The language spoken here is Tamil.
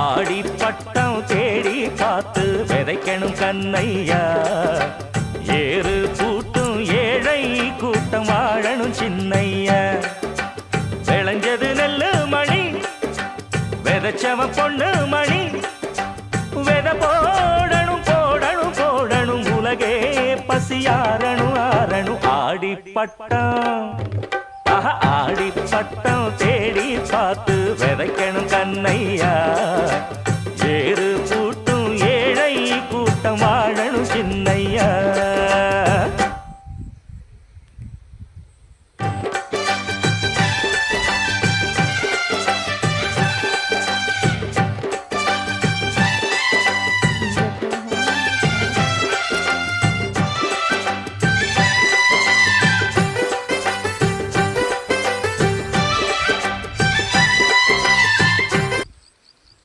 ஆடி பட்டம் தேடி பார்த்து விதைக்கணும் கண்ணையா. ஏறு கூட்டும் ஏழை கூட்டம் வாழணும் சின்னையா. விளைஞ்சது நெல்லு மணி விதைச்சவன் பொண்ணு மணி. வித போடணும் போடணும் போடணும் உலகே பசியாரணும் ஆரணும். ஆடி பட்டம் ஆடி பட்டம் தேடி பார்த்து விதைக்கணும் கண்ணையா.